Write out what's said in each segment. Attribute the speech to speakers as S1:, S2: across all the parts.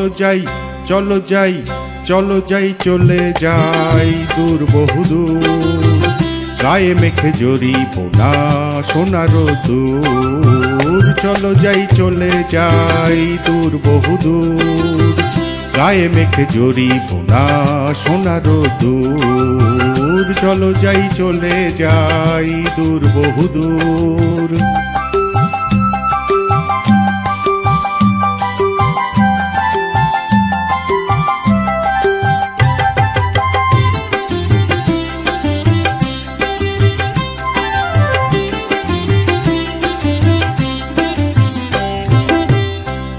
S1: চলো যাই চলো যাই চলো যাই চলে যাই দূর বহুদূর গায়ে মেখে জড়ি বোনা সোনার দূর চলো যাই চলে যাই দূর বহুদূর গায়ে মেখে জড়ি বোনা সোনার দূর চলো যাই চলে যাই দূর বহুদূর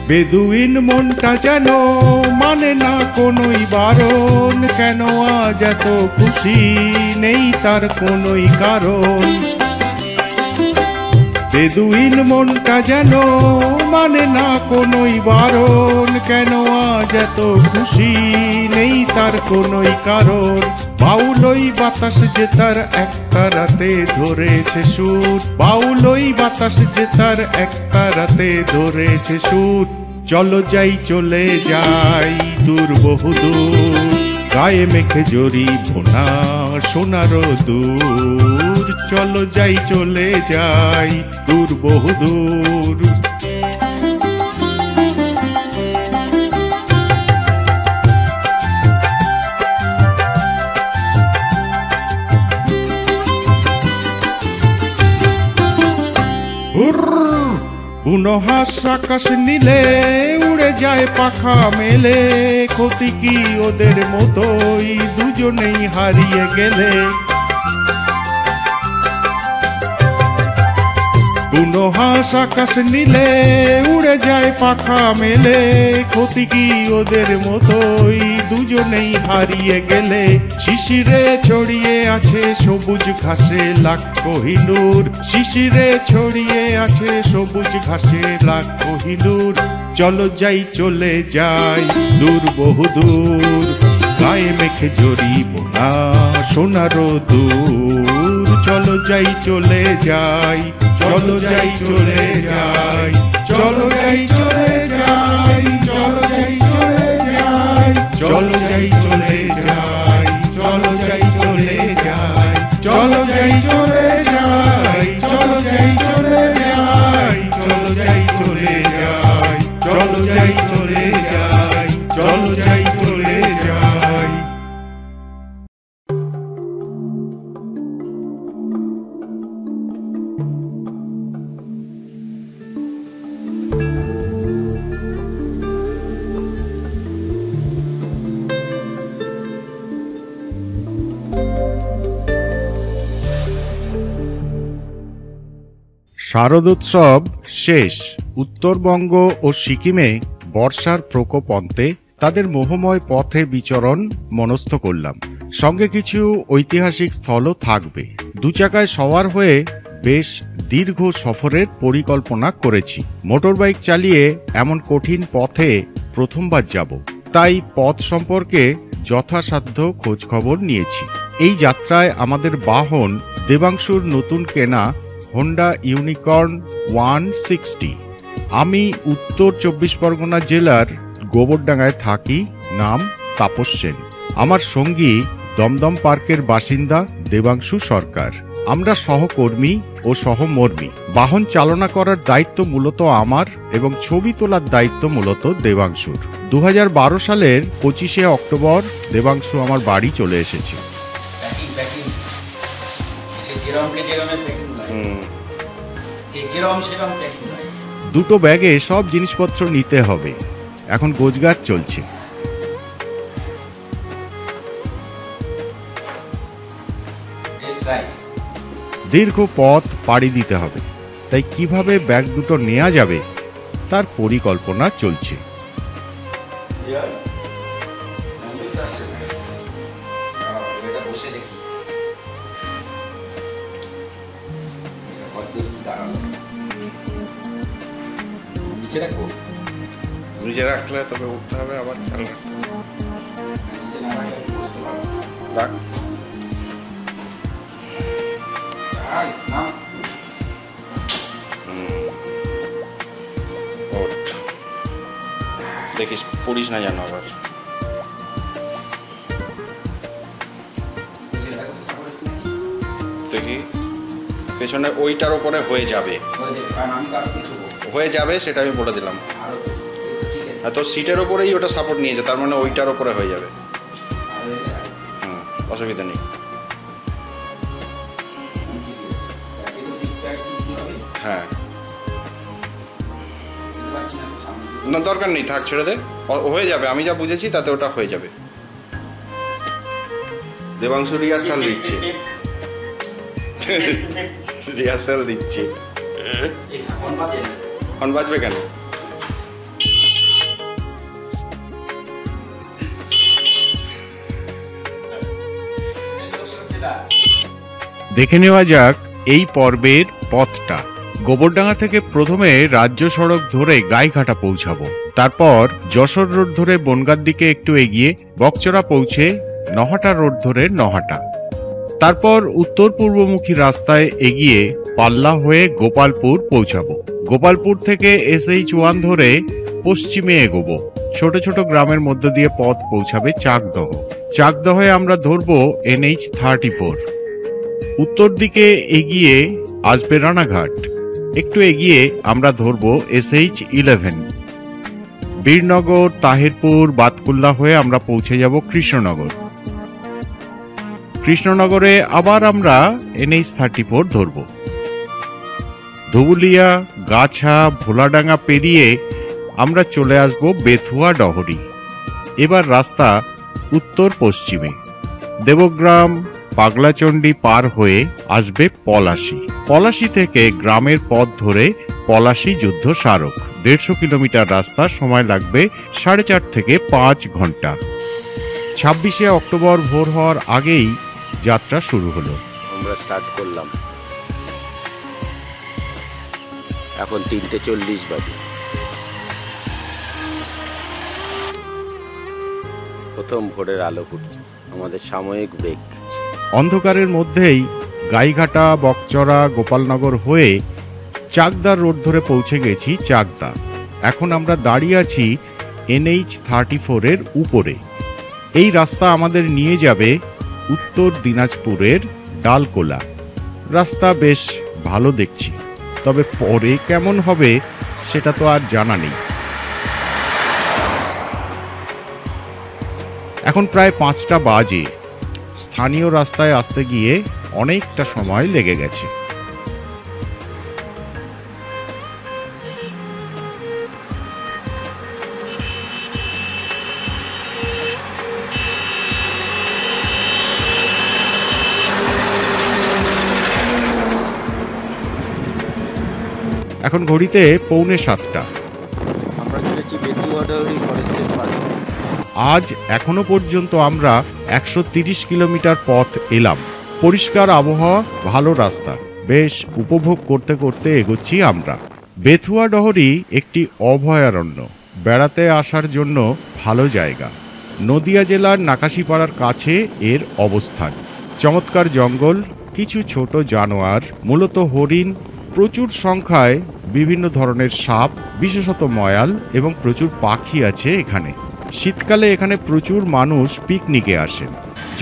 S1: বেদুইন মনটা যেন মানে না কোনোই বারণ কেন আজ এত খুশি নেই তার কোনোই কারণ বেদুইন মনটা যেন মানে না কোনোই বারণ কেন আজ এত খুশি নেই তার কোনোই কারণ বাউলই বাতাস যে তার একটা রাতে ধরেছে সুর বাউলই বাতাস যে তার একটা রাতে ধরেছে সুর চলো যাই চলে যাই দূর বহুদূর গায়ে মেখে জড়ি বোনা সোনার দূর চলো যাই চলে যাই দূর বহুদূর বুনহাস আকাশ নীলে উড়ে যায় পাখা মেলে ক্ষতি কি ওদের মতোই দুজনেই হারিয়ে গেলে বুনহাস আকাশ নীলে উড়ে যায় পাখা মেলে ক্ষতি কি ওদের মতোই দুজনেই হারিয়ে গেলে শিশিরে ছড়িয়ে আছে সবুজ ঘাসে লাখ কোহিনূর শিশিরে ছড়িয়ে আছে সবুজ ঘাসে লাখ কোহিনূর চলো যাই চলে যাই দূর বহুদূর গায়ে মেখে জড়ি বোনা সোনার দূর চলো যাই চলে যাই চলো যাই চলে যাই চলো যাই চলে যাই চলো যাই চলে যাই চলো যাই চলে যাই চলো যাই চলে যাই চলো যাই চলে যাই চলো যাই চলে যাই চলো যাই চলে যাই চলো যাই চলে যাই চলো যাই চলে যাই শারদোৎসব শেষ উত্তরবঙ্গ ও সিকিমে বর্ষার প্রকোপ অন্তে তাদের মোহময় পথে বিচরণ মনস্থ করলাম সঙ্গে কিছু ঐতিহাসিক স্থলও থাকবে দু চাকায় সওয়ার হয়ে বেশ দীর্ঘ সফরের পরিকল্পনা করেছি মোটরবাইক চালিয়ে এমন কঠিন পথে প্রথমবার যাব তাই পথ সম্পর্কে যথাসাধ্য খোঁজখবর নিয়েছি এই যাত্রায় আমাদের বাহন দেবাংশুর নতুন কেনা হোন্ডা ইউনিকর্ন 160 আমি উত্তর 24 পরগনা জেলার গোবরডাঙ্গায় থাকি নাম তাপস সেন আমার সঙ্গী দমদম পার্কের বাসিন্দা দেবাংশু সরকার আমরা সহকর্মী ও সহমর্মী বাহন চালনা করার দায়িত্ব মূলত আমার এবং ছবি তোলার দায়িত্ব মূলত দেবাংশুর 2012 সালের 25শে অক্টোবর দেবাংশু আমার বাড়ি চলে এসেছে দুটো ব্যাগে সব জিনিসপত্র নিতে হবে এখন গোছগাছ চলছে দীর্ঘ পথ পাড়ি দিতে হবে তাই কিভাবে ব্যাগ দুটো নেওয়া যাবে তার পরিকল্পনা চলছে নিচে রাখলে তবে উঠতে হবে আবার খেয়াল রাখতে দেখিস পড়িস না জানো আবার। দেখি পেছনে ওইটার ওপরে হয়ে যাবে, হয়ে যাবে সেটা আমি বলে দিলাম। তো সিটের ওপরেই ওটা সাপোর্ট নিয়েছে, তার মানে ওইটার ওপরে হয়ে যাবে। হুম, অসুবিধা নেই। হ্যাঁ, না দরকার নেই, থাক, ছেড়ে দে, হয়ে যাবে। আমি যা বুঝেছি তাতে ওটা হয়ে যাবে। দেবাংশু রিহার্সাল দিচ্ছে, রিহার্সাল দিচ্ছে। হর্ন বাজবে কেন?
S2: দেখে নেওয়া যাক এই পর্বের পথটা। গোবরডাঙ্গা থেকে প্রথমে রাজ্য সড়ক ধরে গাইঘাটা পৌঁছাবো, তারপর যশোর রোড ধরে বনগাঁর দিকে একটু এগিয়ে বকচড়া পৌঁছে নহাটা রোড ধরে নহাটা, তারপর উত্তর পূর্বমুখী রাস্তায় এগিয়ে পাল্লা হয়ে গোপালপুর পৌঁছাবো। গোপালপুর থেকে SH1 ধরে পশ্চিমে এগোবো, ছোট ছোট গ্রামের মধ্য দিয়ে পথ পৌঁছাবে চাকদহ। চাকদহে আমরা ধরবো NH34। উত্তর দিকে এগিয়ে আসবে রানাঘাট, একটু এগিয়ে আমরা ধরবো SH11। বীরনগর, তাহিরপুর, বাতকুল্লা হয়ে আমরা পৌঁছে যাব কৃষ্ণনগর। কৃষ্ণনগরে আবার আমরা NH34 ধরব। ধুবুলিয়া, গাছা, ভোলাডাঙ্গা পেরিয়ে আমরা চলে আসব বেথুয়া ডহরি। এবার রাস্তা উত্তর পশ্চিমে, দেবগ্রাম, পাগলাচণ্ডী পার হয়ে আসবে পলাশী। পলাশী থেকে গ্রামের পথ ধরে পলাশী যুদ্ধ স্মারক। 150 কিলোমিটার রাস্তা, সময় লাগবে 4.5 থেকে 5 ঘন্টা। 26শে অক্টোবর ভোর হওয়ার আগেই যাত্রা শুরু হলো।
S3: আমরা স্টার্ট করলাম, এখন 3:40 বাজে। প্রথম ভোরের আলো ফুটছে, আমাদের সাময়িক ব্রেক।
S2: অন্ধকারের মধ্যেই গাইঘাটা, বকচড়া, গোপালনগর হয়ে চাকদার রোড ধরে পৌঁছে গেছি চাকদা। এখন আমরা দাঁড়িয়ে আছি NH34 এর উপরে। এই রাস্তা আমাদের নিয়ে যাবে উত্তর দিনাজপুরের ডালকোলা। রাস্তা বেশ ভালো দেখছি, তবে পরে কেমন হবে সেটা তো আর জানা নেই। এখন প্রায় 5টা বাজে। স্থানীয় রাস্তায় আসতে গিয়ে অনেকটা সময় লেগে গেছে। এখন ঘড়িতে 6:45।
S3: আমরা চলেছি বেথুয়া ডহরি ফরেস্টের পাশে।
S2: আজ এখনো পর্যন্ত আমরা 130 কিলোমিটার পথ এলাম। পরিষ্কার আবহাওয়া, ভালো রাস্তা, বেশ উপভোগ করতে করতে এগোচ্ছি আমরা। বেথুয়া ডহরি একটি অভয়ারণ্য, বেড়াতে আসার জন্য ভালো জায়গা। নদিয়া জেলার নাকাশিপাড়ার কাছে এর অবস্থান। চমৎকার জঙ্গল, কিছু ছোট জানোয়ার, মূলত হরিণ, প্রচুর সংখ্যায় বিভিন্ন ধরনের সাপ, বিশেষত ময়াল, এবং প্রচুর পাখি আছে এখানে। শীতকালে এখানে প্রচুর মানুষ পিকনিকে আসেন।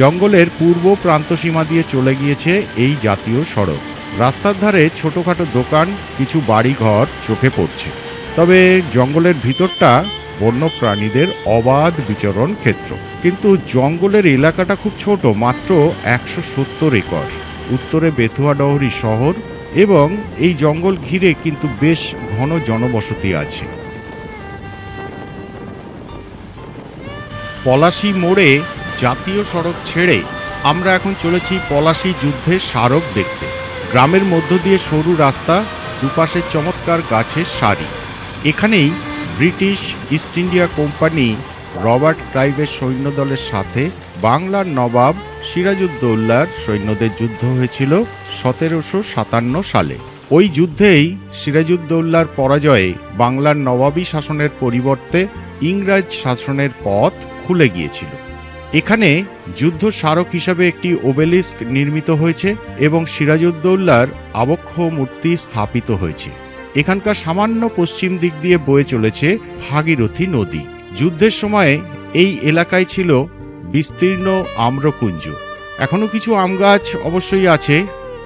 S2: জঙ্গলের পূর্ব প্রান্তসীমা দিয়ে চলে গিয়েছে এই জাতীয় সড়ক। রাস্তার ধারে ছোটখাটো দোকান, কিছু বাড়িঘর চোখে পড়ছে। তবে জঙ্গলের ভিতরটা বন্য প্রাণীদের অবাধ বিচরণ ক্ষেত্র। কিন্তু জঙ্গলের এলাকাটা খুব ছোট, মাত্র 170 একর। উত্তরে বেথুয়া ডহরি শহর এবং এই জঙ্গল ঘিরে কিন্তু বেশ ঘন জনবসতি আছে। পলাশী মোড়ে জাতীয় সড়ক ছেড়ে আমরা এখন চলেছি পলাশী যুদ্ধের স্মারক দেখতে। গ্রামের মধ্য দিয়ে সরু রাস্তা, দুপাশে চমৎকার গাছের সারি। এখানেই British East India Company Robert ক্লাইভের সৈন্যদলের সাথে বাংলার নবাব সিরাজউদ্দৌলার সৈন্যদের যুদ্ধ হয়েছিল 1757 সালে। ওই যুদ্ধেই সিরাজউদ্দৌলার পরাজয়ে বাংলার নবাবী শাসনের পরিবর্তে ইংরেজ শাসনের পথ খুলে গিয়েছিল। এখানে যুদ্ধ স্মারক হিসাবে একটি ওবেলিস্ক নির্মিত হয়েছে এবং সিরাজউদ্দৌলার আবক্ষ মূর্তি স্থাপিত হয়েছে। এখানকার সামান্য পশ্চিম দিক দিয়ে বয়ে চলেছে ভাগীরথী নদী।
S1: যুদ্ধের সময়ে এই এলাকায় ছিল বিস্তীর্ণ আম্রকুঞ্জ। এখনো কিছু আম গাছ অবশ্যই আছে,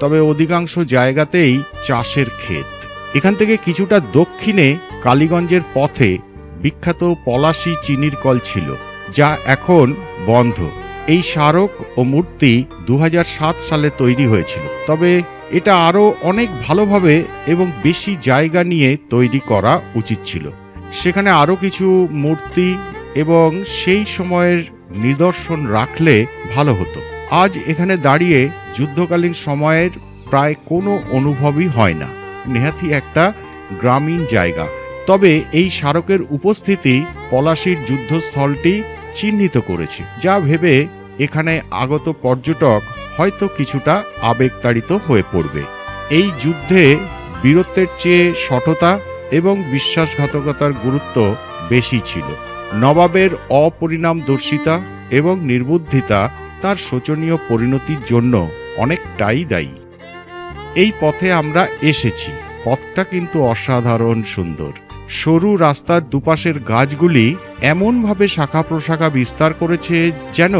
S1: তবে অধিকাংশ জায়গাতেই চাষের ক্ষেত। এখান থেকে কিছুটা দক্ষিণে কালীগঞ্জের পথে বিখ্যাত পলাশী চিনির কল ছিল, যা এখন বন্ধ। এই স্মারক ও মূর্তি 2007 সালে তৈরি হয়েছিল, তবে এটা আরও অনেক ভালোভাবে এবং বেশি জায়গা নিয়ে তৈরি করা উচিত ছিল। সেখানে আরও কিছু মূর্তি এবং সেই সময়ের নিদর্শন রাখলে ভালো হতো। আজ এখানে দাঁড়িয়ে যুদ্ধকালীন সময়ের প্রায় কোনো অনুভবই হয় না, নেহাতি একটা গ্রামীণ জায়গা। তবে এই স্মারকের উপস্থিতি পলাশীর যুদ্ধস্থলটি চিহ্নিত করেছে, যা ভেবে এখানে আগত পর্যটক হয়তো কিছুটা আবেগতাড়িত হয়ে পড়বে। এই যুদ্ধে বীরত্বের চেয়ে সততা এবং বিশ্বাসঘাতকতার গুরুত্ব বেশি ছিল। নবাবের অপরিণামদর্শিতা এবং নির্বুদ্ধিতা তার শোচনীয় পরিণতির জন্য অনেকটাই দায়ী। এই পথে আমরা এসেছি। পথটা কিন্তু অসাধারণ সুন্দর। সরু রাস্তার দুপাশের গাছগুলি এমনভাবে শাখা প্রশাখা বিস্তার করেছে যেন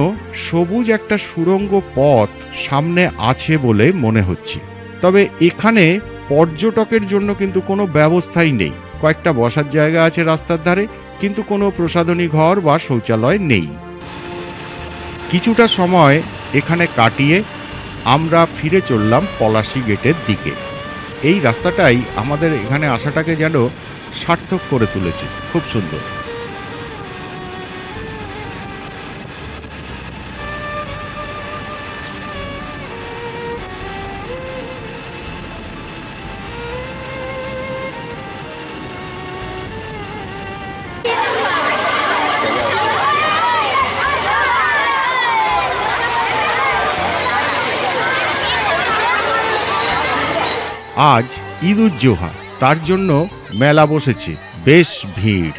S1: সবুজ একটা সুড়ঙ্গ পথ সামনে আছে বলে মনে হচ্ছে। তবে এখানে পর্যটকের জন্য কিন্তু কোনো ব্যবস্থাই নেই। কয়েকটা বসার জায়গা আছে রাস্তার ধারে, কিন্তু কোনো প্রসাধনী ঘর বা শৌচালয় নেই। কিছুটা সময় এখানে কাটিয়ে আমরা ফিরে চললাম পলাশী গেটের দিকে। এই রাস্তাটাই আমাদের এখানে আসাটাকে যেন সার্থক করে তুলেছে। খুব সুন্দর। আজ ঈদ উজ জোহা, তার জন্য মেলা বসেছে, বেশ ভিড়।